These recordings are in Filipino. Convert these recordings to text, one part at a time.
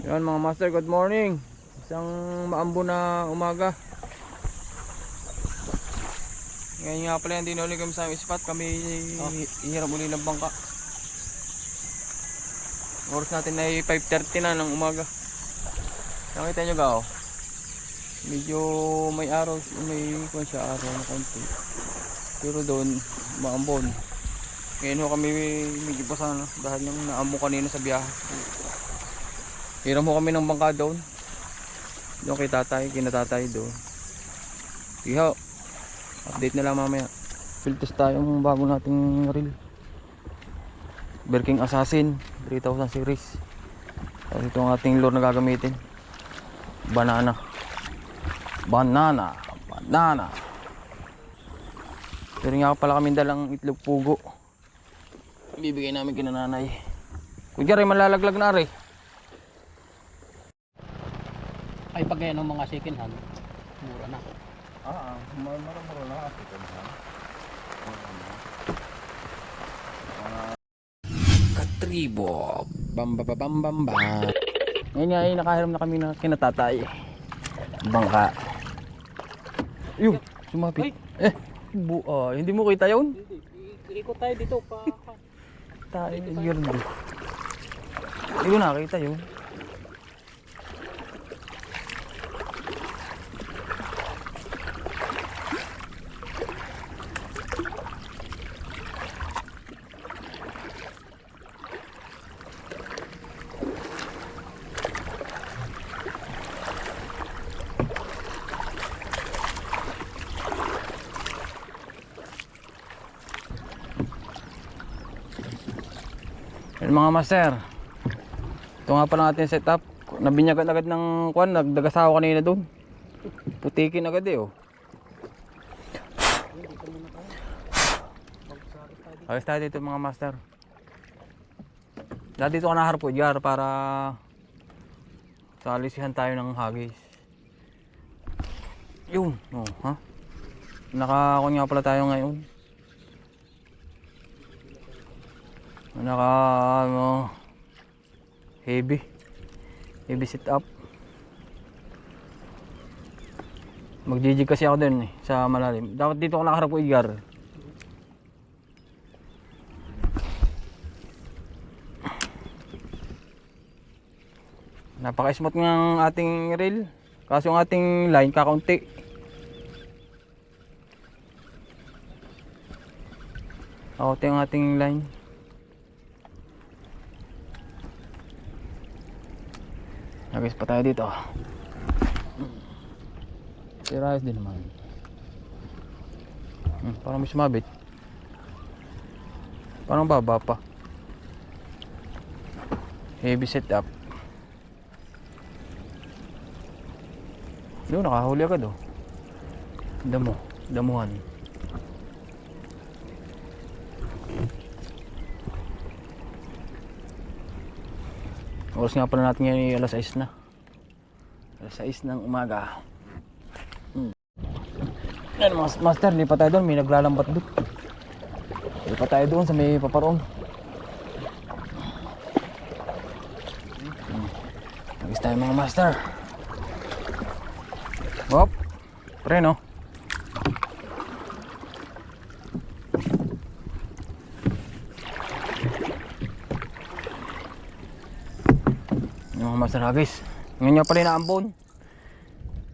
Yan mga master, good morning. Isang maambo na umaga. Ngayon nga pala hindi na ulit kami sa aming spot. Kami hihiram uli ng bangka. Oras natin ay 5:30 na ng umaga. Nakita nyo ga oh. Medyo may araw, may kung siya araw na konti. Pero doon maambon. Ngayon ho kami medyo basa na dahil yung naambon kanina sa biyahe. Hiram mo kami ng bangka doon. Doon kay tatay, kinatatay doon. Ihaw. Update na lang mamaya. Filters tayong bago nating reel. Berking Assassin 3000 series. Tapos ito ang ating lure na gagamitin. Banana. Pero nga pala kami dalang itlog pugo. Bibigay namin kina nanay. Kuya rin malalaglag na rin. Ay pag yan ng mga second hand, mura na. Mura na second hand. Katribo. Bamba. Ngayon nga ay nakahiram na kami na kinatatay. Bangka. Yung sumapit. Hindi mo kita yun? Hindi. Ikot tayo dito pa. Tayo yun. Hindi ko nakita yun. Yan mga master. Ito nga pala natin setup. Nabinyagan agad ng kwan, nagdagasawa kanina doon. Putikin agad eh oh. Ayos tayo dito mga master. Dati dito ka naharap ko Jar para salisihan tayo ng hagis. Yun, oh, ha? Nakakon nga pala tayo ngayon. Heavy setup. Magjijig kasi ako din sa malalim. Dapat dito ako nakaharap ko Igar. Napaka-smooth ng ating reel. Kaso ang ating line kakaunti. Kaunti ang ating line. Nagis pa tayo dito. Pero ayos din naman. Parang may sumabit. Parang baba pa. Heavy setup. Doon nakahuli agad oh. Damuhan. Oras nga pala natin ngayon alas 6 na. Alas 6 ng umaga. Yan mga master, lipat tayo doon. May naglalambat doon. Lipat tayo doon sa may paparong. Nagis tayo mga master. Hop. Pre no. Mga master hagis. Ngayon nga pala naambon.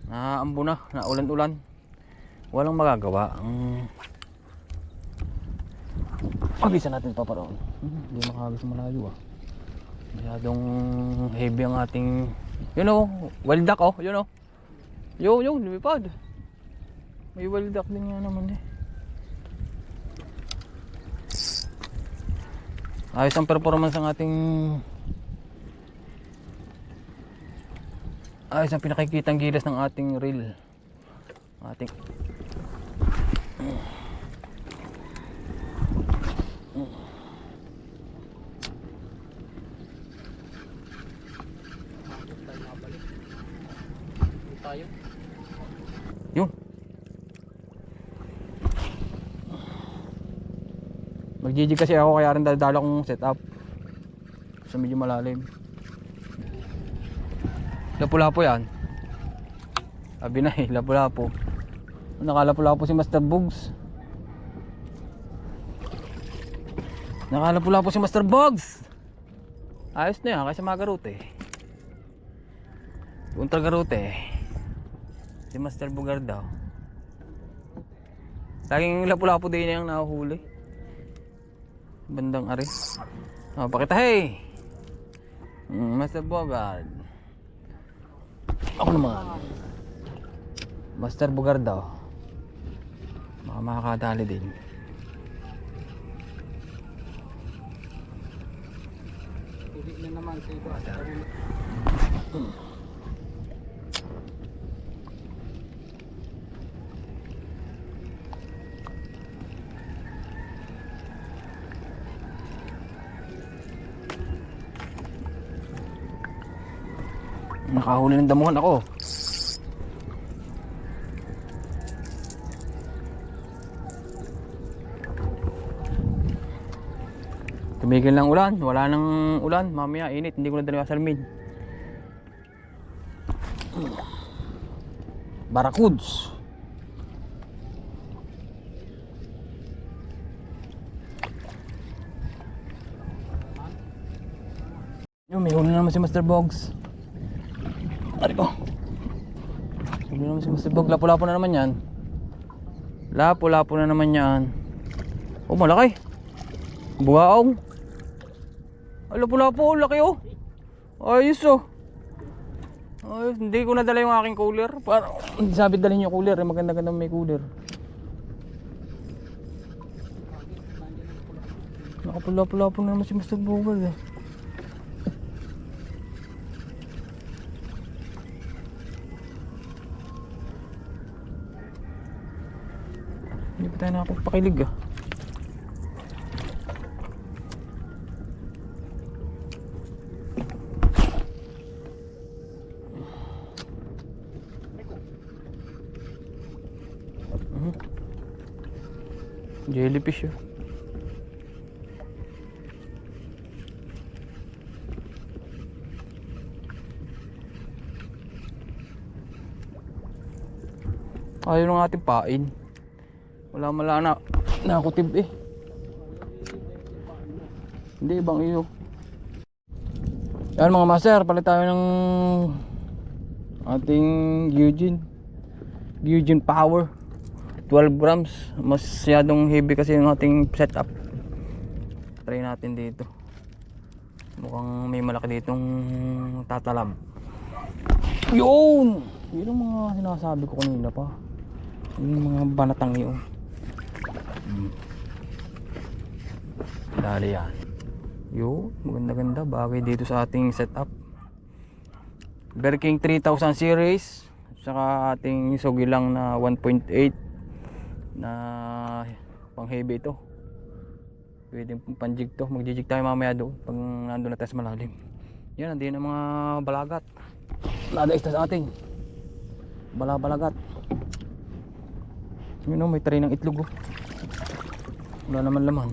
Naambon na, naulan-ulan. Walang magagawa. Hagisan natin pa paroon. Hindi makahagis malayo ah. Masyadong heavy ang ating, you know, wild duck oh, you know. Yung lumipad. May wild duck din nga naman eh. Ayos ang performance ng ating, ayos ang pinakikitang gilas ng ating reel. Yun. Magjijig kasi ako kaya rin dala kong setup sa medyo malalim. Lapu-lapu yan. Sabi na lapu-lapu. Nakalapu-lapu si Master Bugs. Nakalapu-lapu si Master Bugs. Ayos na yan, kasi mga garote. Kontra garote. Si Master Bugar daw. Laging lapu-lapu din yung nahuhuli. Bandang ari. Oh, pakita hey. Master Bugard. Ako naman. Master Bugard daw. Makakadali din. Hindi na naman sa iba. Nakahuli ng damuhan ako. Tumigil ng ulan, wala nang ulan, mamaya init, hindi ko na dala yung salmin. Barracuds. Yung may huli naman si Master Bogs. Ari ko. Huli naman si Master Bogs, lapu-lapu na naman yan. Lapu-lapu na naman yan. Oh, malaki. Bugaong. Ay, lapu-lapu, laki oh. Ayos oh. Ayos, hindi ko nadala yung aking cooler. Para hindi sabi dalhin yung cooler, maganda-ganda may cooler. Nakapula-pula-pula na naman si Master Bogs eh. Hindi pa tayo nakapagpakilig ah. Jellyfish yun. Ayaw ng ating pain. Wala na nakutib eh. Hindi, ibang iyo. Yan mga master, palit tayo ng ating Eugene Power 12 grams. Masyadong heavy kasi yung ating setup. Try natin dito. Mukhang may malaki ditong tatalab. Yun! Yun ang mga sinasabi ko kanina pa. Yung mga banatang yun. Dali yan. Yun, maganda-ganda. Bagay dito sa ating setup. Bear King 3000 series. Saka ating Sogilang na 1.8 na pang heavy ito. Pwede panjig to. Magjijig tayo mamaya doon pag nandun na tayo sa malalim. Yan, nandiyan ang mga balagat. Nada-ista sa ating balagat. Yun o, may tray ng itlog oh. Wala naman laman.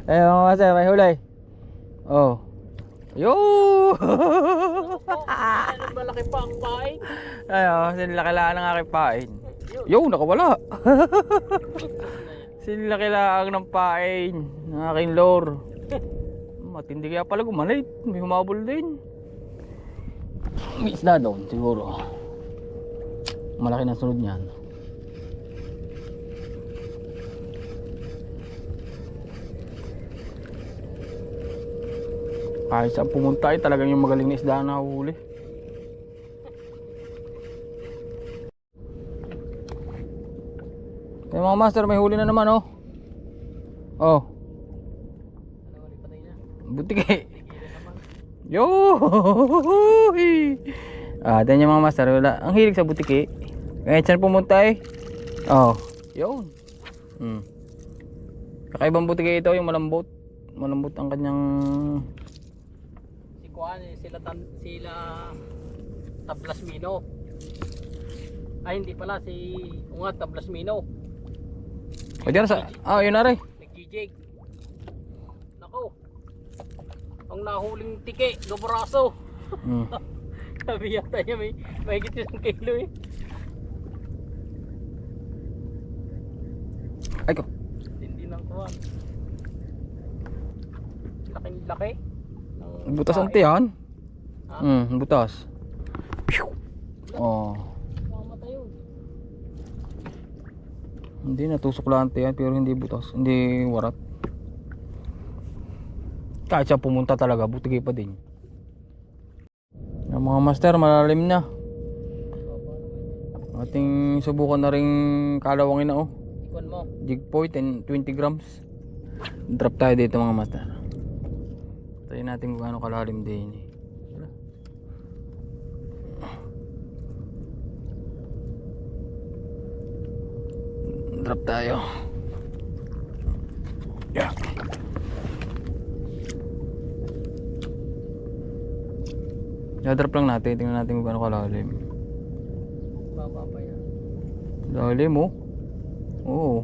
Eh mga master, may huli. Oh. Yo! Malaki pa ang pain. Ayo, sinilaki-laan ng aking pain. Yo, nakawala. Sinilaki-laan ng pain ng aking lure. Matindi kaya pala gumanit. May humabol din. May isda doon siguro. Malaki na sunod niyan. Kahit saan pumunta ay talagang yung magaling na isda na huli. Kaya mga master, may huli na naman oh. Oh. Butike. Yo! Ah, dan yung mga master, wala. Ang hilig sa butike. Kahit saan pumunta eh. Oh. Yun. Kakaibang butike ito, yung malambot. Malambot ang kanyang Sila Tablas Mino. Ay hindi pala si Ungat Tablasmino. O dyan sa... Ah, yun na rin. Nagjijig. Nako. Ang nahuling tike, gabraso. Hmm. Sabi yata niya may higit 1 kilo eh. Ay ko. Hindi nang kuwan. Laking laki. Butas ang tiyan. Ha? Butas. Oh. Mamatay yun. Hindi, natusok lang ang tiyan pero hindi butas. Hindi warat. Kahit siya pumunta talaga, butigay pa din. Yung mga master, malalim na. Ating subukan na rin kalawangin na oh. Ikon mo. Jig point and 20 grams. Drop tayo dito mga master. Tayo natin kung gaano kalalim din eh. Drop tayo. Yeah. Drop lang natin, tingnan natin kung gaano kalalim. Baba pa yan. Lalim oh. Oo.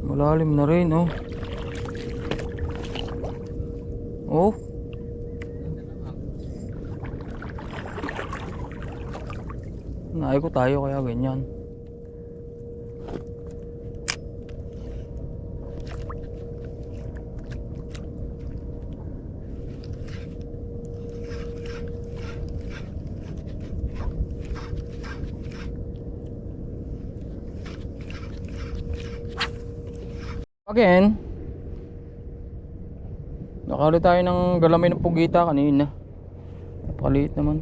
Malalim na rin oh. Oh. Naiko tayo kaya ganyan. Again, nakali tayo ng galamay ng pugita kanina. Napakaliit naman.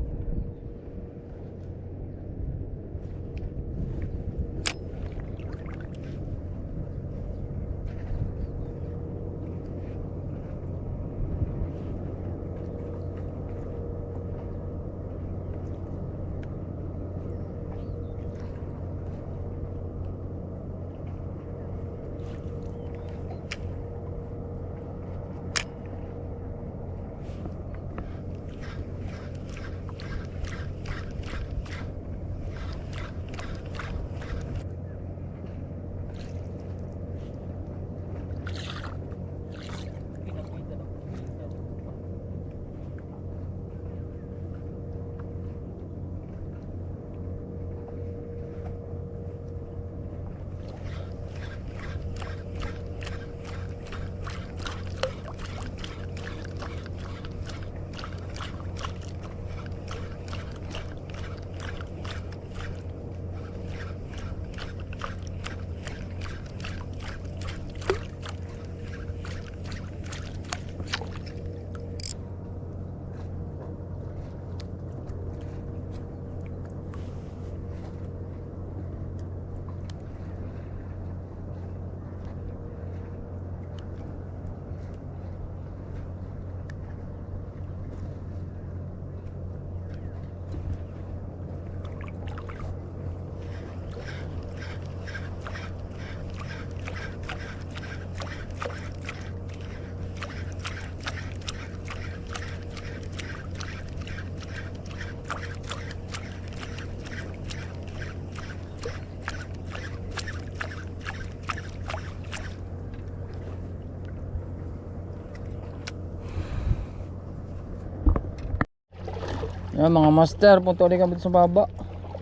Yan mga master, punta ulit kami sa baba.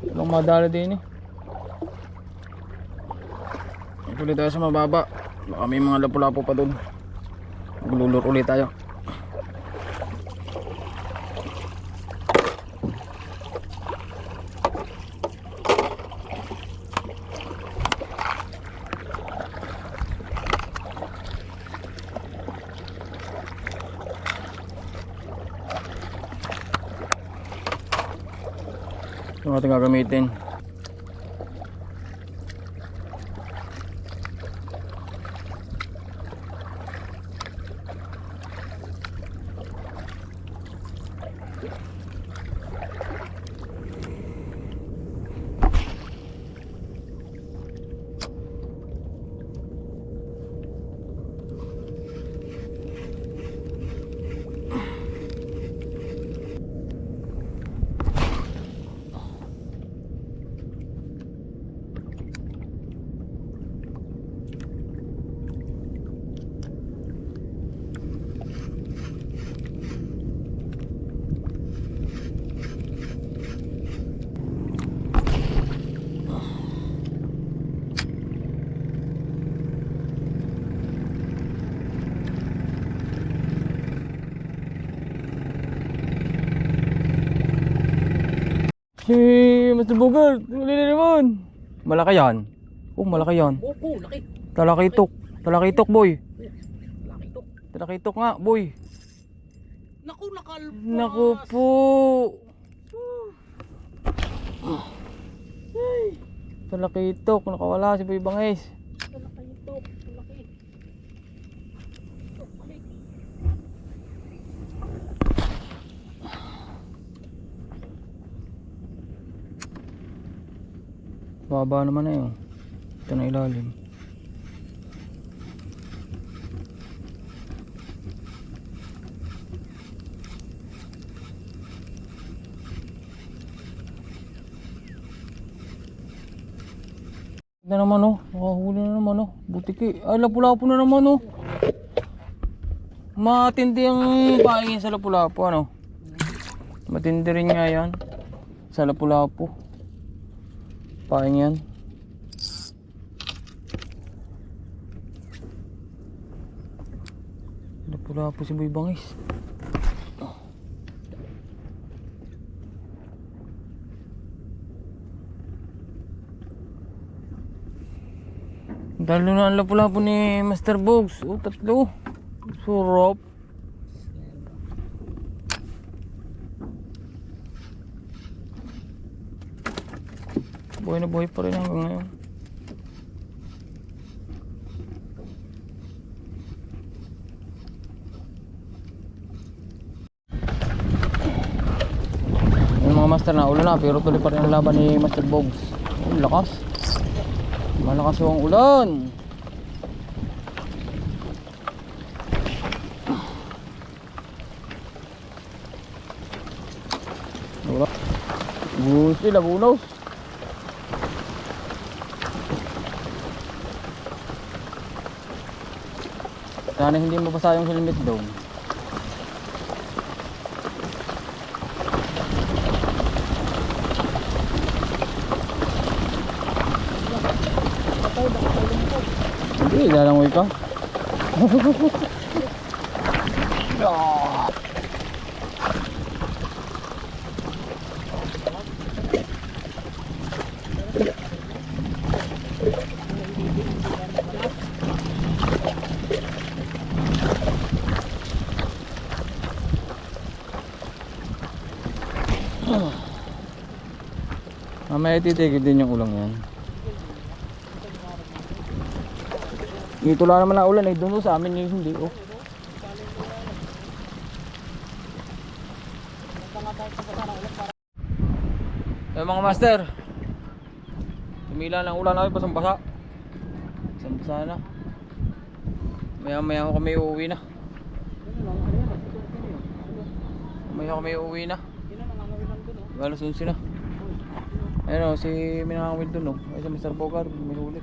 Walang madali din eh. Ulit tayo sa mababa. Baka may mga lapu-lapu pa doon. Maglulur ulit tayo. Ito ating gagamitin. Si Mr. Bogart, huli na naman. Malaki yan. Oh, malaki yan. Opo, laki. Talakitok. Talakitok, boy. Laki to. Talakitok nga, boy. Naku, nakalpas. Naku po. Talakitok, nakawala si Boy Bangis. Laki ito. Laki. Balik. Baba naman na yun. Ito na ilalim. Na naman oh, nakahuli na naman oh. Butiki. Ay, lapu-lapu na naman oh. Matindi ang paingin sa lapu-lapu ano. Matindi rin nga yan. Sa lapu-lapu. Paing yan. Lapu-lapu si Boy Bangis. Dalo na ang lapu-lapu ni Master Bogs. Oh, tatlo. Surop. Buhay na buhay pa rin hanggang ngayon. Yung mga master na ulan na pero tuloy pa rin ang laban ni Master Bogs. Oh, lakas. Malakas yung ulan. Wala. Gusto labunaw. Sana hindi mabasa yung helmet daw. Hindi, lalangoy ka. Mamaya titigil din yung ulang yan. Dito lang naman na ulan eh, doon sa amin yung hindi oh. Eh mga master, tumila ng ulan namin, basang-basa. Basang-basa na. Maya-maya kami uuwi na. Maya kami uuwi na. Alas 11 na. Ayun o, si Minangawin dun o. Ay sa Mr. Bogart, may huli.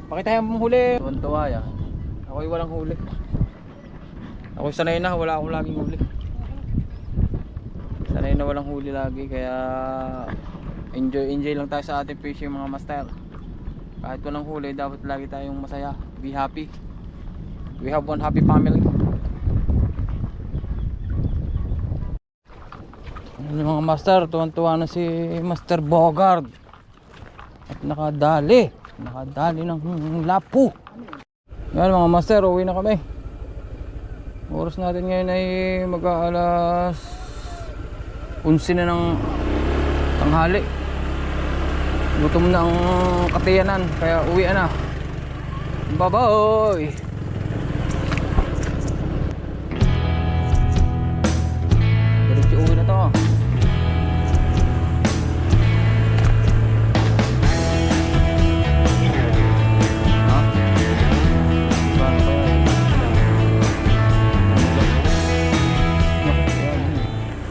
Pakita yung huli. Tuwan-tuwa yan. Ako'y walang huli. Ako'y sanay na, wala akong laging huli. Sanay na walang huli lagi, kaya enjoy lang tayo sa ating fishing mga master. Kahit walang huli, dapat lagi tayong masaya. Be happy. We have one happy family. Ano mga master, tuwan-tuwa na si Master Bogart. At nakadali ng lapu. Yan mga master, uwi na kami. Oras natin ngayon ay mag-aalas 11 na ng tanghali. Gutom na ang katiyanan, kaya uwi na. Bye-bye. Diretso uwi na to.